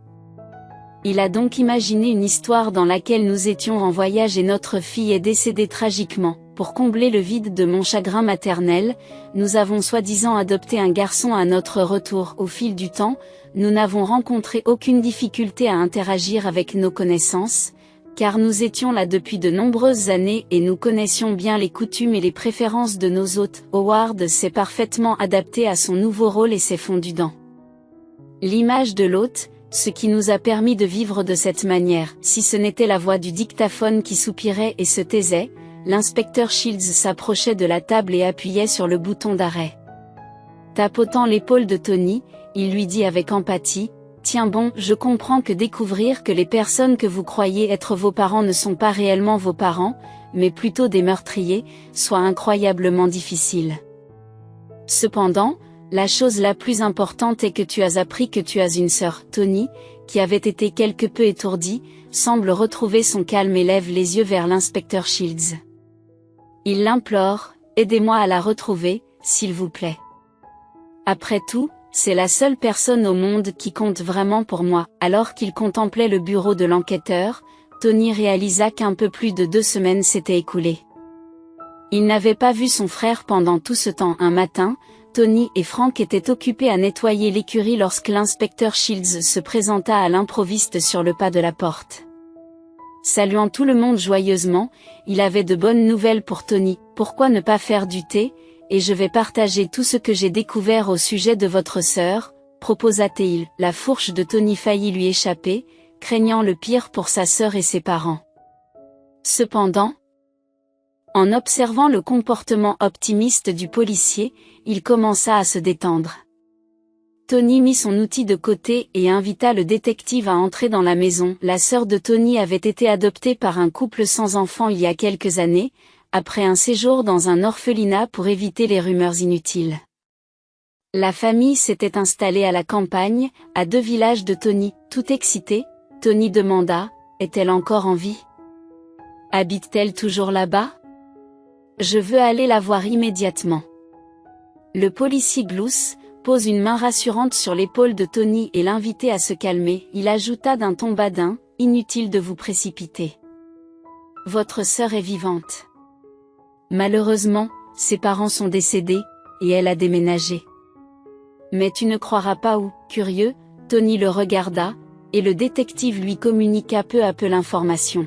Il a donc imaginé une histoire dans laquelle nous étions en voyage et notre fille est décédée tragiquement. Pour combler le vide de mon chagrin maternel, nous avons soi-disant adopté un garçon à notre retour. Au fil du temps, nous n'avons rencontré aucune difficulté à interagir avec nos connaissances, car nous étions là depuis de nombreuses années et nous connaissions bien les coutumes et les préférences de nos hôtes. Howard s'est parfaitement adapté à son nouveau rôle et s'est fondu dans l'image de l'hôte, ce qui nous a permis de vivre de cette manière. Si ce n'était la voix du dictaphone qui soupirait et se taisait, l'inspecteur Shields s'approchait de la table et appuyait sur le bouton d'arrêt. Tapotant l'épaule de Tony, il lui dit avec empathie, « Tiens bon, je comprends que découvrir que les personnes que vous croyez être vos parents ne sont pas réellement vos parents, mais plutôt des meurtriers, soit incroyablement difficile. Cependant, la chose la plus importante est que tu as appris que tu as une sœur. » Tony, qui avait été quelque peu étourdi, semble retrouver son calme et lève les yeux vers l'inspecteur Shields. Il l'implore, « Aidez-moi à la retrouver, s'il vous plaît. Après tout, c'est la seule personne au monde qui compte vraiment pour moi. » Alors qu'il contemplait le bureau de l'enquêteur, Tony réalisa qu'un peu plus de 2 semaines s'étaient écoulées. Il n'avait pas vu son frère pendant tout ce temps. Un matin, Tony et Frank étaient occupés à nettoyer l'écurie lorsque l'inspecteur Shields se présenta à l'improviste sur le pas de la porte. Saluant tout le monde joyeusement, il avait de bonnes nouvelles pour Tony. « Pourquoi ne pas faire du thé, et je vais partager tout ce que j'ai découvert au sujet de votre sœur, » proposa-t-il. La fourche de Tony faillit lui échapper, craignant le pire pour sa sœur et ses parents. Cependant, en observant le comportement optimiste du policier, il commença à se détendre. Tony mit son outil de côté et invita le détective à entrer dans la maison. La sœur de Tony avait été adoptée par un couple sans enfant il y a quelques années, après un séjour dans un orphelinat pour éviter les rumeurs inutiles. La famille s'était installée à la campagne, à 2 villages de Tony. Tout excité, Tony demanda, « Est-elle encore en vie? Habite-t-elle toujours là-bas? Je veux aller la voir immédiatement. » Le policier glousse, pose une main rassurante sur l'épaule de Tony et l'invitait à se calmer. Il ajouta d'un ton badin, « Inutile de vous précipiter. Votre sœur est vivante. Malheureusement, ses parents sont décédés, et elle a déménagé. Mais tu ne croiras pas où. » Curieux, Tony le regarda, et le détective lui communiqua peu à peu l'information.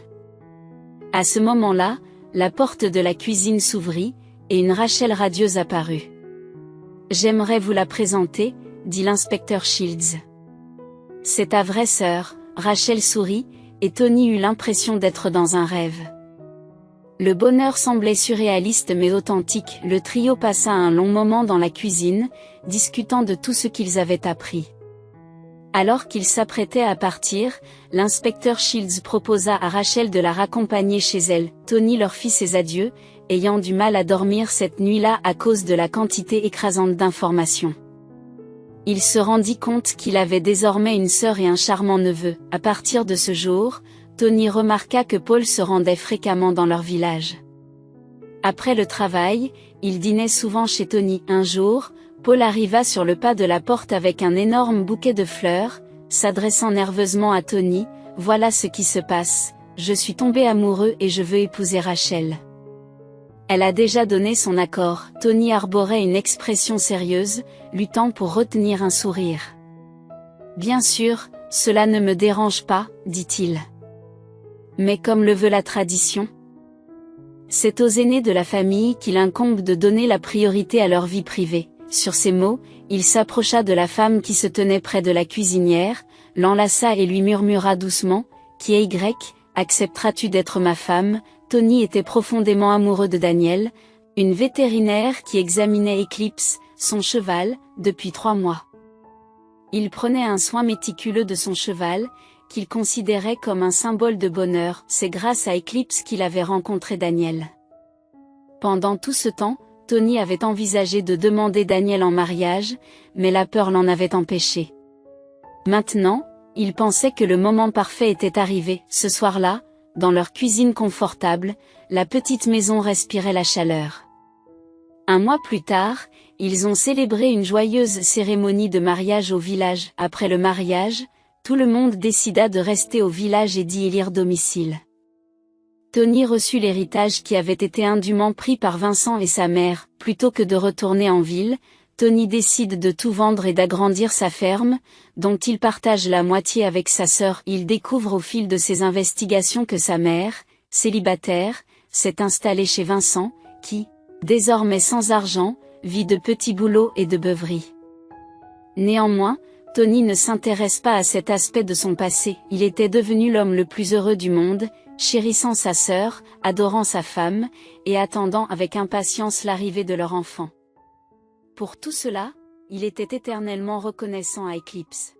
À ce moment-là, la porte de la cuisine s'ouvrit, et une Rachel radieuse apparut. J'aimerais vous la présenter, dit l'inspecteur Shields. C'est ta vraie sœur. Rachel sourit, et Tony eut l'impression d'être dans un rêve. Le bonheur semblait surréaliste mais authentique. Le trio passa un long moment dans la cuisine, discutant de tout ce qu'ils avaient appris. Alors qu'ils s'apprêtaient à partir, l'inspecteur Shields proposa à Rachel de la raccompagner chez elle. Tony leur fit ses adieux, ayant du mal à dormir cette nuit-là à cause de la quantité écrasante d'informations. Il se rendit compte qu'il avait désormais une sœur et un charmant neveu. À partir de ce jour, Tony remarqua que Paul se rendait fréquemment dans leur village. Après le travail, il dînait souvent chez Tony. Un jour, Paul arriva sur le pas de la porte avec un énorme bouquet de fleurs, s'adressant nerveusement à Tony. « Voilà ce qui se passe, je suis tombé amoureux et je veux épouser Rachel. » Elle a déjà donné son accord. Tony arborait une expression sérieuse, luttant pour retenir un sourire. « Bien sûr, cela ne me dérange pas, dit-il. Mais comme le veut la tradition, c'est aux aînés de la famille qu'il incombe de donner la priorité à leur vie privée. » Sur ces mots, il s'approcha de la femme qui se tenait près de la cuisinière, l'enlaça et lui murmura doucement, « Qui est Y, accepteras-tu d'être ma femme ?» Tony était profondément amoureux de Daniel, une vétérinaire qui examinait Eclipse, son cheval, depuis 3 mois. Il prenait un soin méticuleux de son cheval, qu'il considérait comme un symbole de bonheur. C'est grâce à Eclipse qu'il avait rencontré Daniel. Pendant tout ce temps, Tony avait envisagé de demander Daniel en mariage, mais la peur l'en avait empêché. Maintenant, il pensait que le moment parfait était arrivé. Ce soir-là, dans leur cuisine confortable, la petite maison respirait la chaleur. Un mois plus tard, ils ont célébré une joyeuse cérémonie de mariage au village. Après le mariage, tout le monde décida de rester au village et d'y élire domicile. Tony reçut l'héritage qui avait été indûment pris par Vincent et sa mère. Plutôt que de retourner en ville, Tony décide de tout vendre et d'agrandir sa ferme, dont il partage la moitié avec sa sœur. Il découvre au fil de ses investigations que sa mère, célibataire, s'est installée chez Vincent, qui, désormais sans argent, vit de petits boulots et de beuveries. Néanmoins, Tony ne s'intéresse pas à cet aspect de son passé. Il était devenu l'homme le plus heureux du monde, chérissant sa sœur, adorant sa femme, et attendant avec impatience l'arrivée de leur enfant. Pour tout cela, il était éternellement reconnaissant à Eclipse.